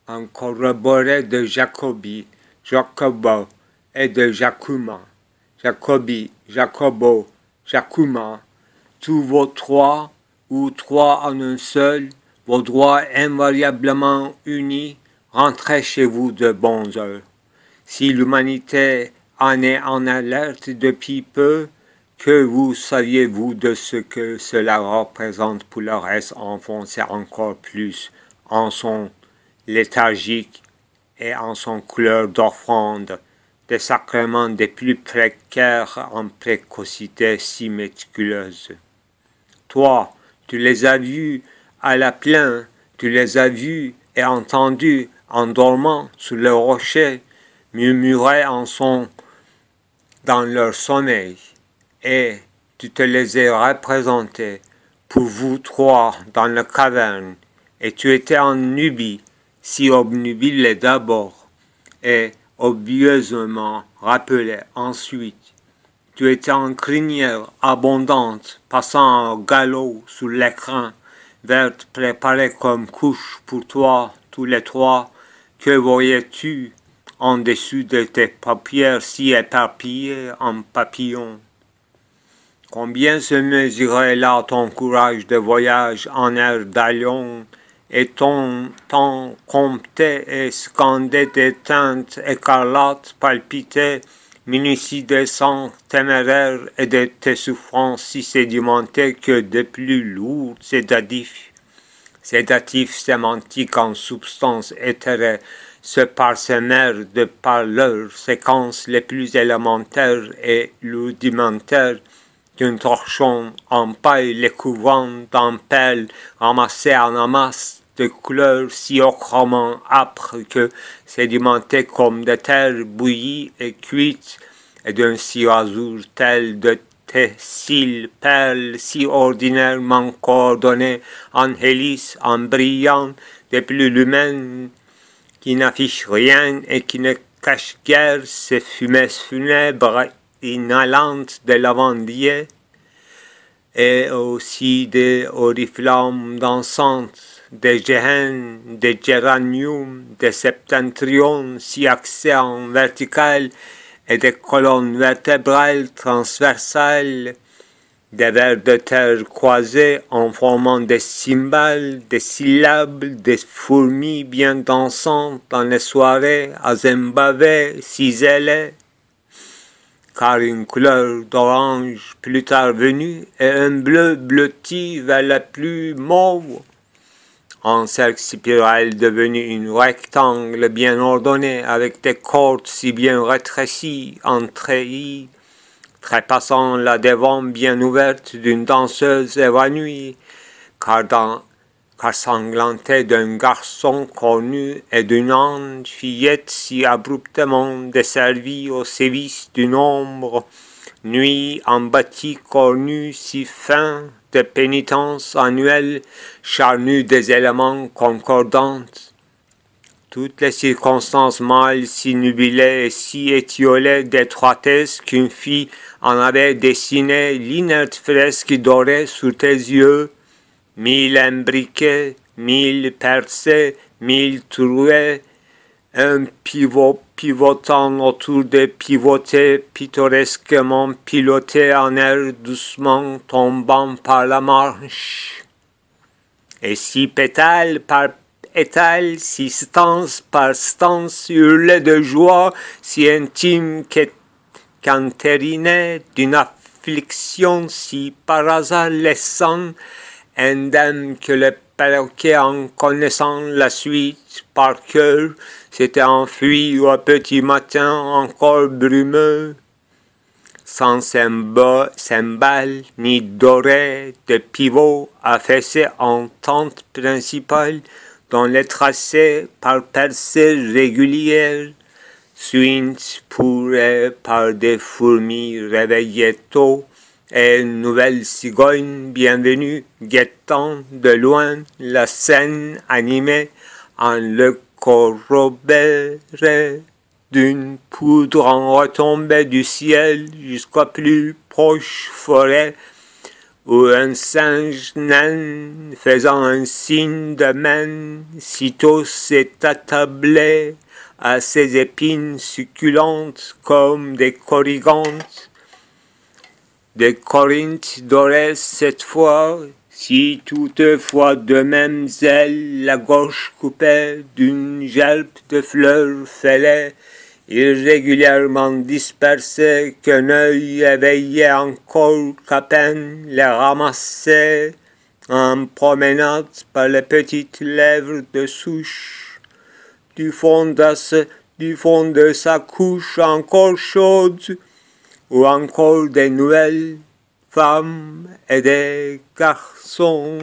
en corroboré de Jacobi, Jacobo et de Jacuma. Jacobi, Jacobo, Jacuma, tous vos trois ou trois en un seul, vos droits invariablement unis, rentrez chez vous de bonnes heures. Si l'humanité en est en alerte depuis peu, que vous saviez-vous de ce que cela représente pour le reste enfoncé encore plus en son léthargique et en son couleur d'offrande, des sacrements des plus précaires en précocité si méticuleuse. Toi, tu les as vus à la plaine, tu les as vus et entendus en dormant sous le rocher, murmurer en son dans leur sommeil, et tu te les as représentés pour vous trois dans la caverne, et tu étais en Nubie, si obnubilé d'abord, et obvieusement rappelé ensuite. Tu étais en crinière abondante, passant au galop sous l'écran, verte préparée comme couche pour toi, tous les trois. Que voyais-tu en dessous de tes paupières si éparpillées en papillons? Combien se mesurait là ton courage de voyage en air d'Alion, et ton temps compté et scandé des teintes écarlates palpitaient, munities de sang téméraire et de tes souffrances si sédimentées que de plus lourds sédatifs sémantiques en substance éthérée, se parsemèrent de par leurs séquences les plus élémentaires et rudimentaires, qu'un torchon en paille les couvents d'un pelle ramassé en amas de couleurs si ochrement âpres que sédimentées comme de terre bouillie et cuite, et d'un si azur tel de tes cils perles si ordinairement coordonnées en hélices, en brillants, des plus lumines qui n'affichent rien et qui ne cachent guère ces fumées funèbres inhalantes de lavandier, et aussi des oriflammes dansantes, des géhennes, des géraniums, des septentrions si axés en vertical et des colonnes vertébrales transversales, des vers de terre croisés en formant des cymbales, des syllabes, des fourmis bien dansantes dans les soirées à Zimbabwe, ciselées, car une couleur d'orange plus tard venue et un bleu blotti vers la plus mauve, en cercle spiral devenu une rectangle bien ordonné avec des cordes si bien rétrécies en treillis, trépassant la devant bien ouverte d'une danseuse évanouie, car sanglantée d'un garçon cornu et d'une ange fillette si abruptement desservie au sévice d'une ombre, nuit en bâti cornu si fin de pénitence annuelle, charnue des éléments concordants. Toutes les circonstances mâles si nubilées et si étiolées d'étroitesse qu'une fille en avait dessiné l'inerte fresque dorée sous tes yeux, 1000 imbriqués, 1000 percés, 1000 trouées, un pivot pivotant autour des pivotés pittoresquement pilotés en air doucement tombant par la marche. Et si pétale par pétale, si stance par stance hurlait de joie, si intime qu'entérinée d'une affliction si par hasard laissant, indemne que le perroquet en connaissant la suite par cœur s'était enfui au petit matin encore brumeux, sans cymbales ni doré de pivot affaissé en tente principale dont les tracés par percées régulières suintent pourrés par des fourmis réveillées tôt, et une nouvelle cigogne bienvenue guettant de loin la scène animée en le corroboré d'une poudre en retombée du ciel jusqu'aux plus proches forêts ou un singe nain faisant un signe de main, sitôt s'est attablé à ses épines succulentes comme des corrigantes, des corinthes dorées cette fois, si toutefois de mêmes ailes la gorge coupée d'une gerbe de fleurs fêlées, irrégulièrement dispersées, qu'un œil éveillé encore qu'à peine les ramassait en promenade par les petites lèvres de souche, du fond de sa couche encore chaude, ou encore des nouvelles femmes et des garçons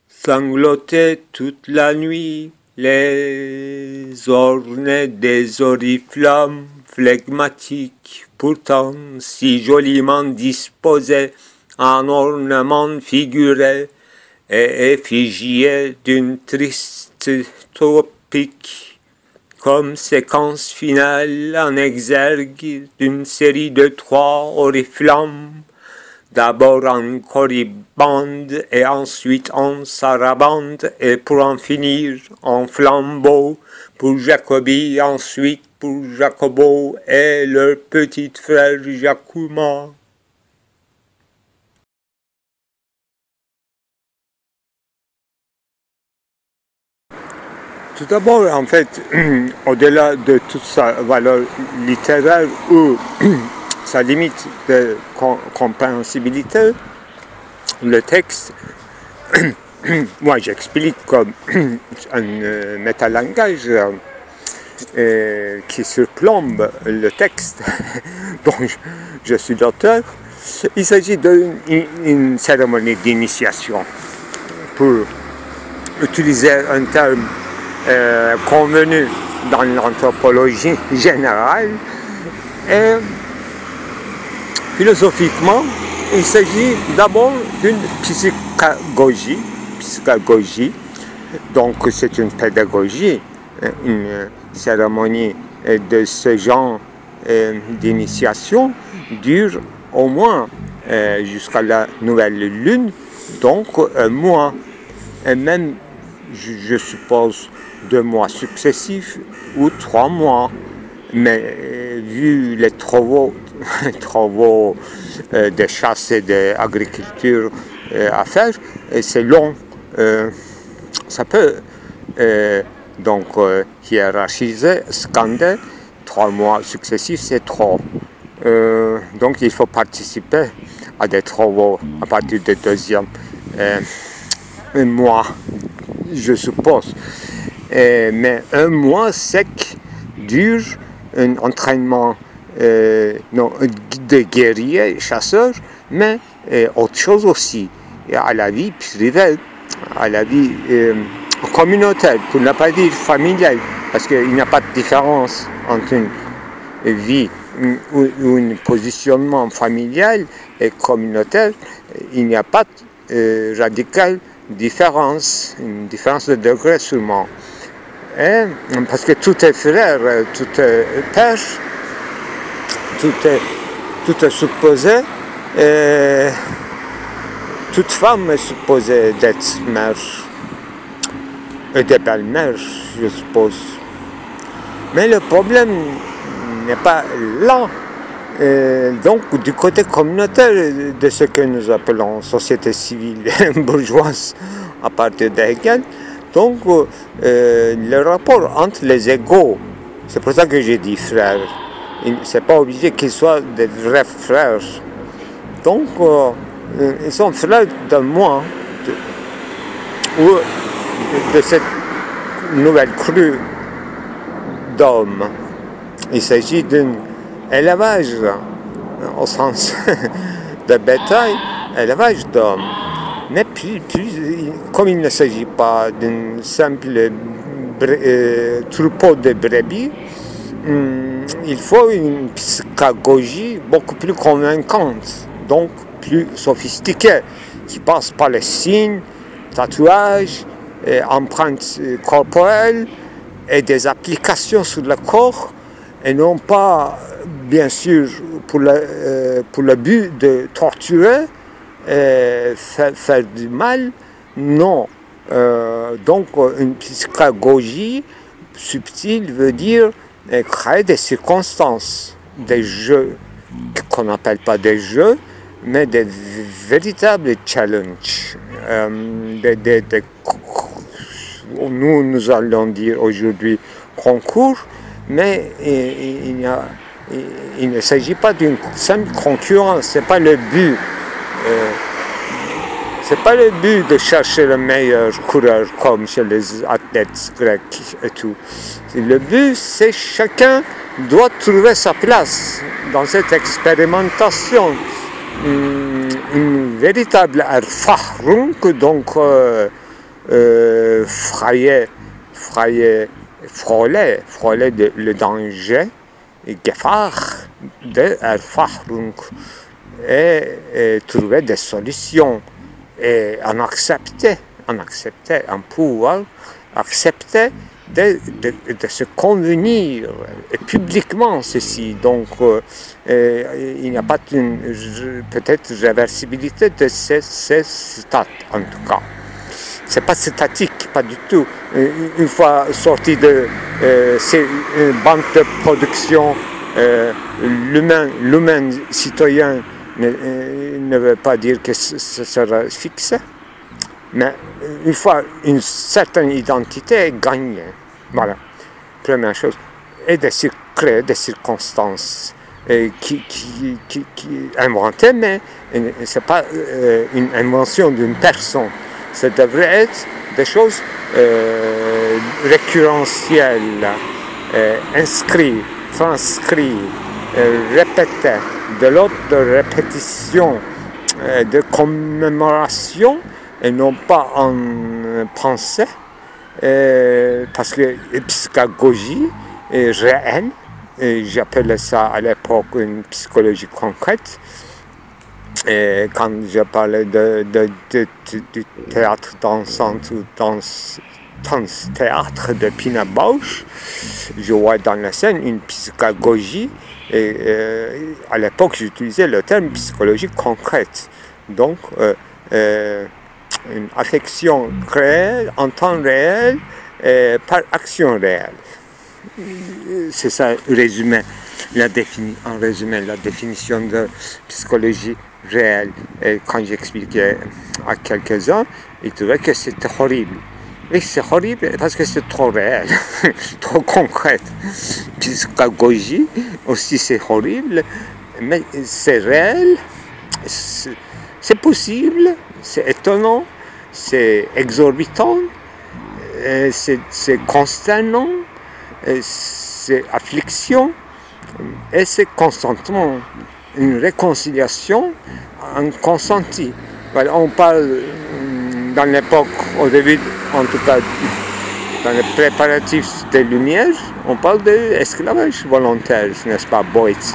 sanglotaient toute la nuit, les ornés des oriflammes flegmatiques, pourtant si joliment disposés en ornements figurés et effigiés d'une triste topique, comme séquence finale en exergue d'une série de 3 oriflammes, d'abord en corribande et ensuite en sarabande, et pour en finir en flambeau pour Jacobi, ensuite pour Jacobo et leur petit frère Jacuma. Tout d'abord, en fait, au-delà de toute sa valeur littéraire ou sa limite de compréhensibilité, le texte, moi j'explique comme un métalangage qui surplombe le texte dont je suis l'auteur. Il s'agit d'une cérémonie d'initiation, pour utiliser un terme convenu dans l'anthropologie générale. Et philosophiquement, il s'agit d'abord d'une psychagogie, donc c'est une pédagogie, une cérémonie de ce genre d'initiation dure au moins jusqu'à la nouvelle lune, donc un mois, et même je suppose 2 mois successifs ou 3 mois, mais vu les travaux de chasse et d'agriculture à faire, c'est long. Ça peut donc hiérarchiser, scander. 3 mois successifs, c'est trop. Donc il faut participer à des travaux à partir du 2e mois, je suppose. Mais 1 mois sec dure un entraînement de guerrier, chasseur, mais autre chose aussi, à la vie privée, à la vie communautaire, pour ne pas dire familiale, parce qu'il n'y a pas de différence entre une vie ou un positionnement familial et communautaire. Il n'y a pas de radicale différence, une différence de degré sûrement. Parce que tout est frère, tout est père, tout est supposé, toute femme est supposée d'être mère, et de belle-mère, je suppose. Mais le problème n'est pas là. Donc, du côté communautaire de ce que nous appelons société civile bourgeoise à partir d'Hegel, donc le rapport entre les égaux, c'est pour ça que j'ai dit frères, c'est pas obligé qu'ils soient des vrais frères. Donc, ils sont frères de moi, ou de cette nouvelle crue d'hommes. Il s'agit d'un élevage, au sens de bétail, élevage d'hommes. Mais comme il ne s'agit pas d'un simple troupeau de brebis, il faut une psychagogie beaucoup plus convaincante, donc plus sophistiquée, qui passe par les signes, tatouages, empreintes corporelles et des applications sur le corps, et non pas bien sûr, pour le but de torturer, faire du mal, non. Donc, une psychagogie subtile veut dire créer des circonstances, des jeux, qu'on n'appelle pas des jeux, mais des véritables challenges. Nous allons dire aujourd'hui concours, mais il ne s'agit pas d'une simple concurrence, c'est pas le but. C'est pas le but de chercher le meilleur coureur comme chez les athlètes grecs et tout. Le but, c'est chacun doit trouver sa place dans cette expérimentation. Une véritable Erfahrung, donc frôler le danger, Gefahr de Erfahrung, et trouver des solutions. Et en accepter, en pouvoir accepter de se convenir publiquement ceci. Donc, il n'y a pas peut-être réversibilité de ces stades, en tout cas. C'est pas statique, pas du tout. Une fois sorti de ces bandes de production, l'humain citoyen ne veut pas dire que ce sera fixe, mais une fois une certaine identité est gagnée, voilà, première chose, et créer des circonstances qui inventées, mais ce n'est pas une invention d'une personne, ça devrait être des choses récurrentielles, inscrites, transcrites, répétées, de l'autre de répétition, de commémoration, et non pas en pensée, parce que psychagogie est réelle, et j'appelais ça à l'époque une psychologie concrète. Et quand je parlais du théâtre dansant ou danse-théâtre de Pina Bausch, je vois dans la scène une psychagogie. Et à l'époque, j'utilisais le terme psychologie concrète. Donc, une affection créée en temps réel par action réelle. C'est ça, en résumé, la définition de psychologie réelle. Et quand j'expliquais à quelques-uns, ils trouvaient que c'était horrible. Et c'est horrible parce que c'est trop réel, trop concret. Psychagogie aussi c'est horrible, mais c'est réel, c'est possible, c'est étonnant, c'est exorbitant, c'est consternant, c'est affliction, et c'est consentement, une réconciliation, un consenti. Voilà, on parle dans l'époque, au début, en tout cas, dans les préparatifs des Lumières, on parle d'esclavage volontaire, n'est-ce pas, Boetius.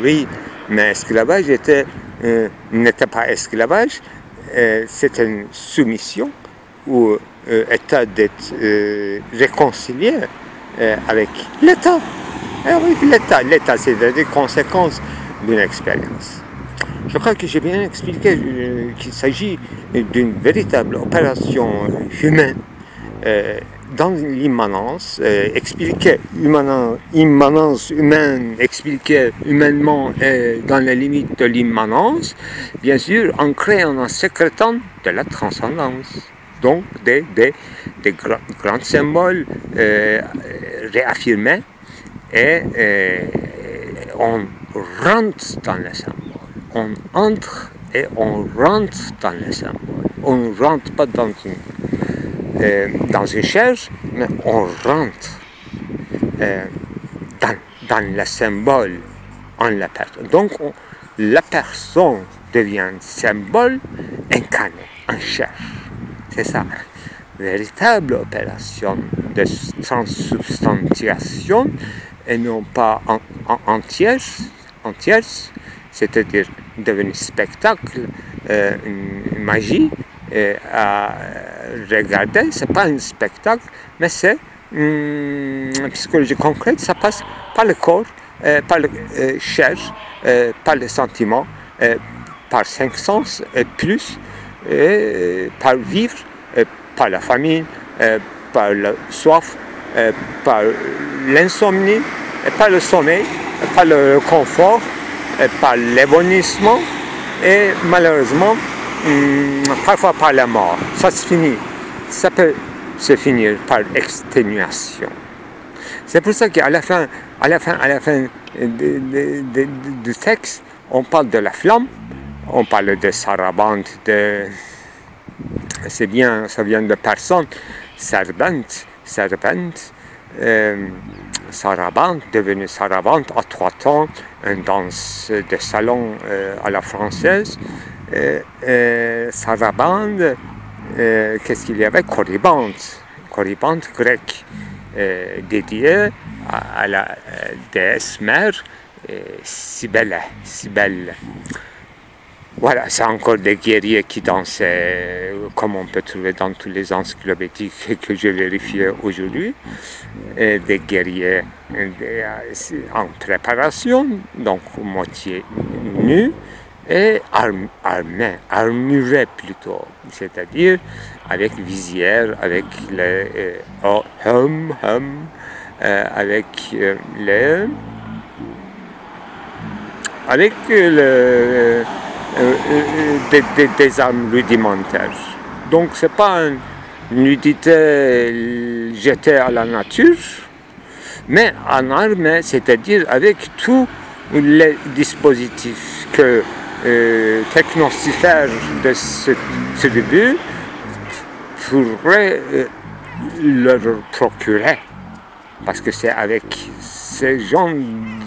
Oui, mais esclavage n'était pas esclavage, c'était une soumission ou état d'être réconcilié avec l'État. L'État, c'est des conséquences d'une expérience. Je crois que j'ai bien expliqué qu'il s'agit d'une véritable opération humaine dans l'immanence, expliquer immanence humaine, expliquer humainement dans les limites de l'immanence, bien sûr en créant, en sécrétant de la transcendance. Donc des grands symboles réaffirmés et on rentre dans les symboles. On entre et on rentre dans les symboles. On ne rentre pas dans une chaise, mais on rentre dans le symbole en la personne. Donc la personne devient symbole incarné en chair. C'est ça, véritable opération de transsubstantiation et non pas en tierce, c'est-à-dire devenu spectacle, une magie à regarder. C'est pas un spectacle, mais c'est psychologie concrète, ça passe par le corps, par le chair, par les sentiments, par 5 sens et plus, par vivre, par la famine, par la soif, par l'insomnie, par le sommeil, par le confort, par l'évanouissement et malheureusement parfois par la mort. Ça se finit. Ça peut se finir par exténuation. C'est pour ça qu'à la fin du texte, on parle de la flamme, on parle de sarabande, c'est bien, ça vient de personne, sarabande, sarabande, devenue sarabande à 3 temps, une danse de salon à la française. Sarabande, qu'est-ce qu'il y avait? Corybante grecque, dédiée à la déesse mère Cybèle. Voilà, c'est encore des guerriers qui dansaient, comme on peut trouver dans tous les encyclopédies que j'ai vérifiées aujourd'hui. Des guerriers en préparation, donc moitié nus, et armurés plutôt, c'est-à-dire avec visière, avec les des armes rudimentaires. Donc c'est pas une nudité jetée à la nature, mais en armée, c'est-à-dire avec tous les dispositifs que technosphère de ce début pourrait leur procurer, parce que c'est avec ces genres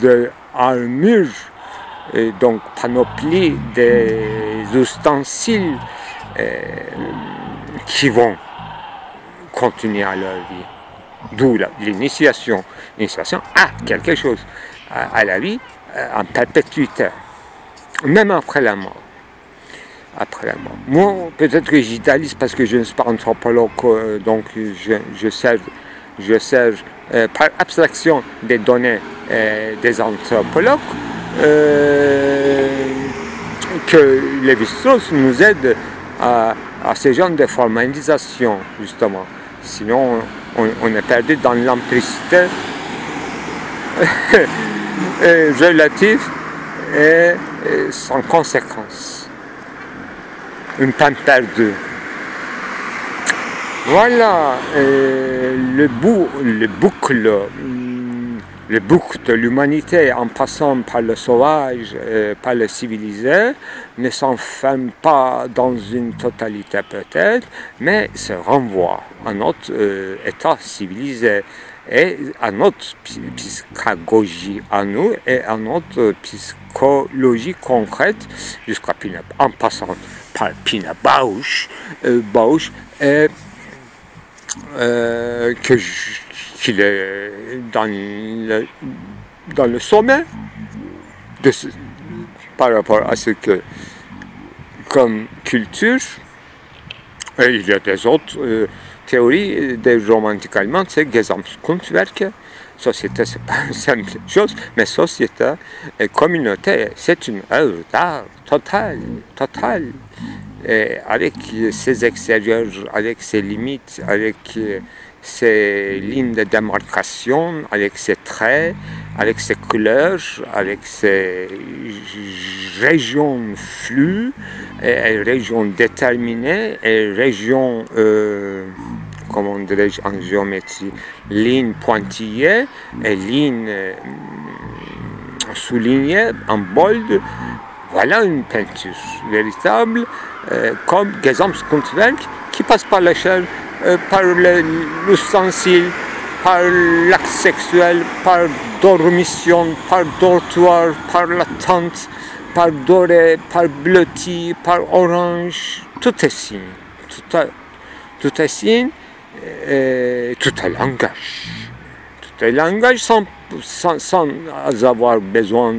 d'armure, donc panoplie des ustensiles qui vont continuer à leur vie. D'où l'initiation à quelque chose, à la vie en perpétuité. Même après la mort. Moi, peut-être que j'idéalise parce que je ne suis pas anthropologue, donc je sers par abstraction des données des anthropologues, que Lévi-Strauss nous aide à ce genre de formalisation, justement. Sinon, on est perdu dans l'empiricité relative et sans conséquence. Une peine perdue. Voilà, le boucle de l'humanité en passant par le sauvage, par le civilisé, ne s'enferme pas dans une totalité peut-être, mais se renvoie à notre état civilisé et à notre psychagogie à nous et à notre psychologie concrète jusqu'à Pina, en passant par Pina Bausch, qu'il est dans le sommet par rapport à ce que comme culture, et il y a des autres théories des romantiques allemands, c'est Gesamtkunstwerk. Société, c'est pas une simple chose, mais société et communauté, c'est une œuvre d'art totale, et avec ses extérieurs, avec ses limites, avec ses lignes de démarcation, avec ses traits, avec ses couleurs, avec ses régions flues, et régions déterminées, et régions, comment dirais-je en géométrie, lignes pointillées et lignes soulignées en bold. Voilà une peinture véritable, comme Gesamtkunstwerk, qui passe par la chair, par l'ustensile, par l'acte sexuel, par dormition, par dortoir, par la tente, par doré, par bleuti, par orange. Tout est signe. Tout est signe, tout est langage. Tout est langage sans avoir besoin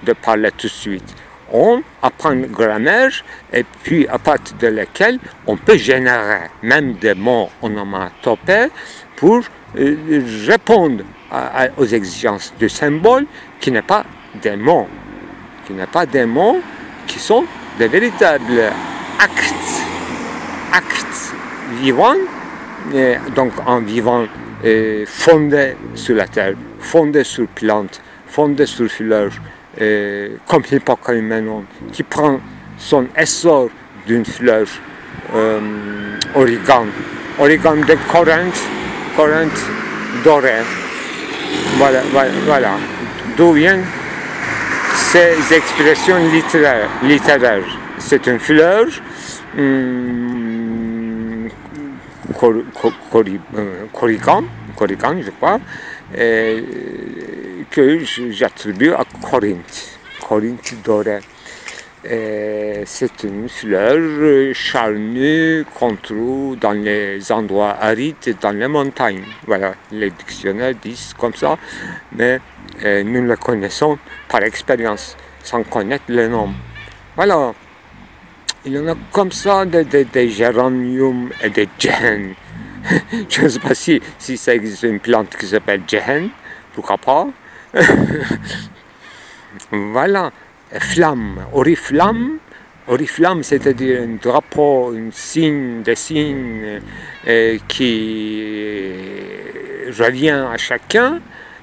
de parler tout de suite. on apprend la grammaire et puis à partir de laquelle on peut générer même des mots onomatopées pour répondre aux exigences du symbole qui n'est pas des mots, qui sont des véritables actes vivants, donc en vivant fondés sur la terre, fondés sur plantes, fondés sur fleurs, comme l'Hippocamènon, qui prend son essor d'une fleur origan de Corinthe dorée. Voilà. D'où viennent ces expressions littéraires. C'est une fleur corrigan, je crois, que j'attribue à Corinthe dorée. C'est une fleur charnue qu'on trouve dans les endroits arides et dans les montagnes. Voilà, les dictionnaires disent comme ça, mais nous le connaissons par expérience, sans connaître le nom. Voilà, il y en a comme ça des géraniums et des gehen. Je ne sais pas si ça existe une plante qui s'appelle gehen, pourquoi pas. Voilà. Flamme, oriflamme, c'est-à-dire un drapeau, des signes qui revient à chacun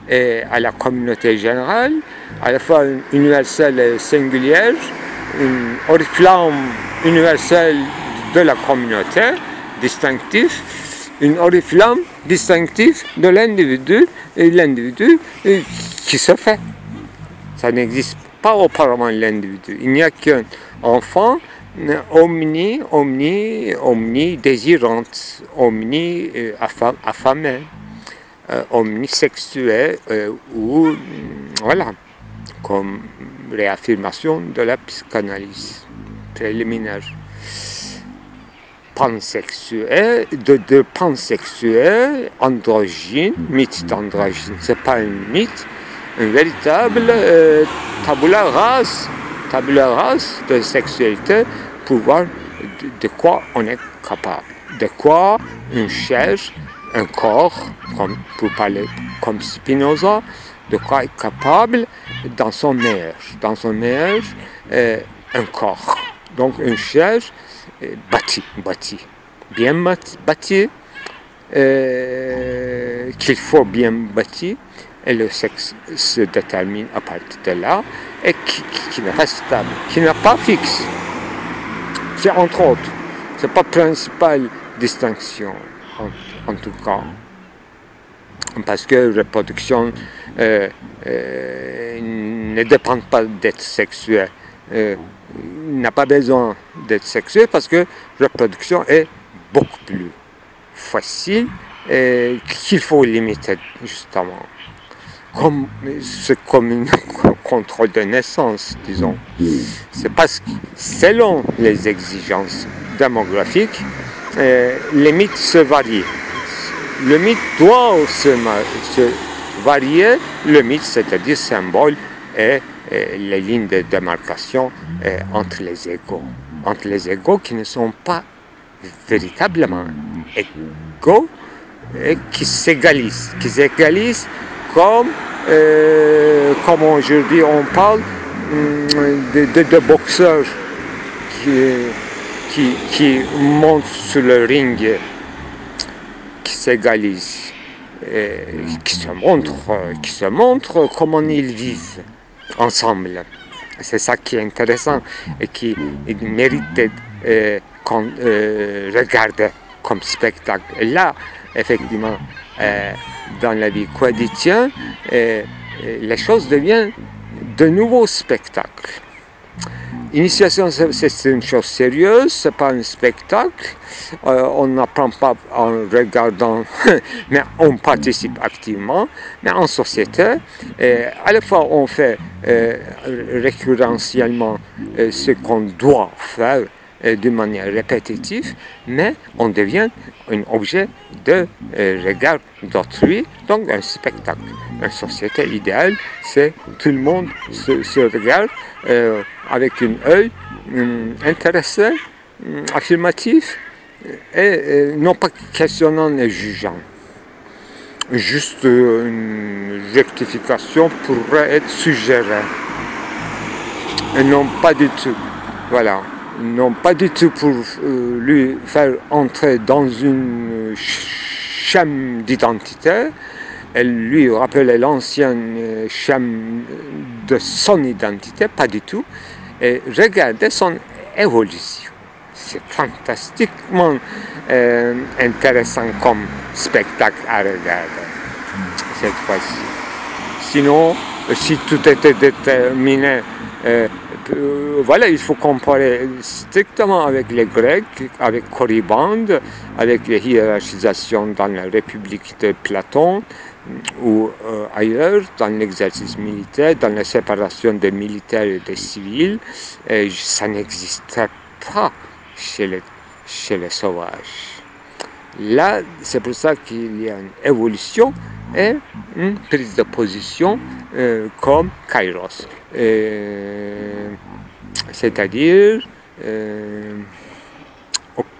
et à la communauté générale, à la fois universelle et singulière, une oriflamme universelle de la communauté, distinctif, une oriflamme distinctif de l'individu, et l'individu qui se fait. Ça n'existe pas auparavant l'individu. Il n'y a qu'un enfant omni désirante, omni affamé, omnisexué, ou voilà, comme réaffirmation de la psychanalyse préliminaire. Pansexué, de pansexué, androgyne, mythe d'androgyne, c'est pas un mythe, une véritable tabula rase de sexualité pour voir de quoi on est capable, de quoi une chair, un corps, pour parler comme Spinoza, de quoi est capable dans son meilleur, un corps. Donc une chair bien bâtie, qu'il faut bien bâtir. Et le sexe se détermine à partir de là, et qui n'est pas stable, qui n'est pas fixe. C'est entre autres, c'est pas principale distinction, en tout cas. Parce que la reproduction ne dépend pas d'être sexuée, n'a pas besoin d'être sexuée parce que la reproduction est beaucoup plus facile et qu'il faut limiter justement. C'est comme un contrôle de naissance, disons. C'est parce que, selon les exigences démographiques, les mythes se varient. Le mythe doit se varier, le mythe, c'est-à-dire symbole, et les lignes de démarcation entre les égaux qui ne sont pas véritablement égaux, et qui s'égalisent comme aujourd'hui on parle de boxeurs qui montent sur le ring, qui s'égalisent, qui se montrent comment ils vivent ensemble. C'est ça qui est intéressant et qui mérite d'être regardé comme spectacle. Et là, effectivement, dans la vie quotidienne, les choses deviennent de nouveaux spectacles. L'initiation, c'est une chose sérieuse, c'est pas un spectacle. On n'apprend pas en regardant, mais on participe activement. Mais en société, à la fois on fait récurrentiellement ce qu'on doit faire d'une manière répétitive, mais on devient un objet de regard d'autrui, donc un spectacle. Une société idéale, c'est tout le monde se regarde avec un œil intéressé, affirmatif, et non pas questionnant et jugeant. Juste une rectification pourrait être suggérée. Et non pas du tout. Voilà. Non pas du tout pour lui faire entrer dans une schème d'identité. Elle lui rappelait l'ancienne schème de son identité, pas du tout. Et regardez son évolution. C'est fantastiquement intéressant comme spectacle à regarder cette fois-ci. Sinon, si tout était déterminé, voilà, il faut comparer strictement avec les Grecs, avec Corybande, avec les hiérarchisations dans la République de Platon ou ailleurs, dans l'exercice militaire, dans la séparation des militaires et des civils. Ça n'existait pas chez les sauvages. Là, c'est pour ça qu'il y a une évolution et une prise de position comme kairos. C'est-à-dire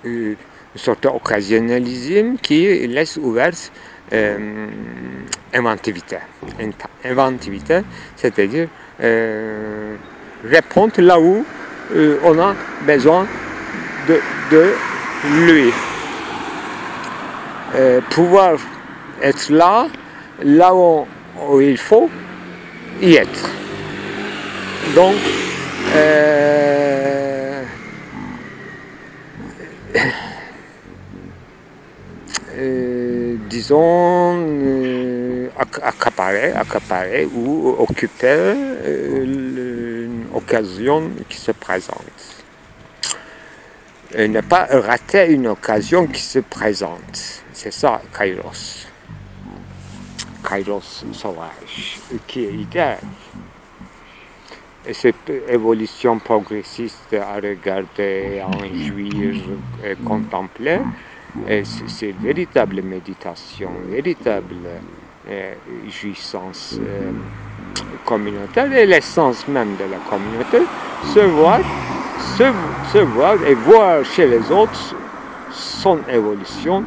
une sorte d'occasionnalisme qui laisse ouverte inventivité. Inventivité, c'est-à-dire répondre là où on a besoin de lui. Pouvoir être là où il faut y être. Donc, disons, accaparer ou occuper une occasion qui se présente. Et ne pas rater une occasion qui se présente. C'est ça, kairos. Kairos sauvage, qui est idéal. Et cette évolution progressiste à regarder, à en jouir et contempler, c'est véritable méditation, véritable jouissance communautaire et l'essence même de la communauté, se voir et voir chez les autres son évolution,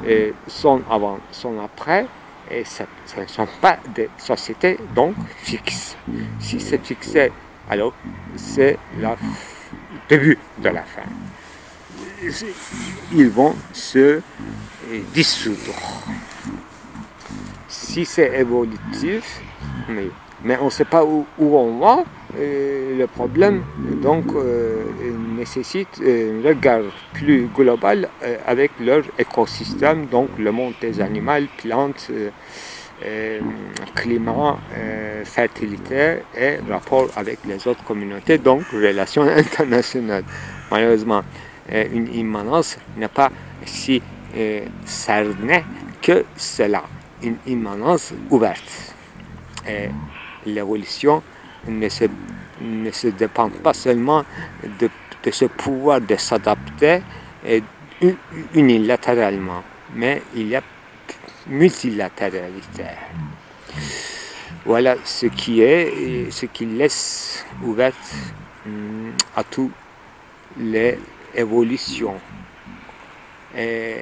et son avant, son après, et ce ne sont pas des sociétés donc fixes. Si c'est fixé, alors c'est le début de la fin. Ils vont se dissoudre. Si c'est évolutif, mais on ne sait pas où on va, le problème donc nécessite un regard plus global avec leur écosystème, donc le monde des animaux, plantes, climat, fertilité et rapport avec les autres communautés, donc relations internationales. Malheureusement, une immanence n'est pas si cernée que cela, une immanence ouverte. Et l'évolution ne se dépend pas seulement de ce pouvoir de s'adapter unilatéralement, mais il y a multilatéralité. Voilà ce qui est, ce qui laisse ouverte à toutes les évolutions. Et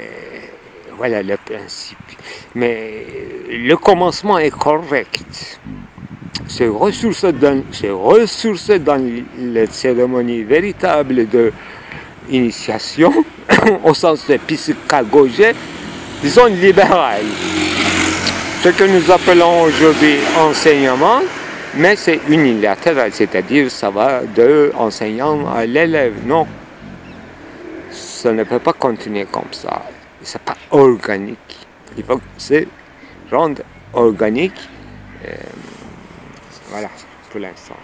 voilà le principe. Mais le commencement est correct. Se ressourcer dans les cérémonies véritables d'initiation, au sens de psychagogie, disons libéral. Ce que nous appelons aujourd'hui enseignement, mais c'est unilatéral, c'est-à-dire ça va de l'enseignant à l'élève. Non, ça ne peut pas continuer comme ça. C'est pas organique. Il faut que c'est rendre organique. Voilà, pour l'instant.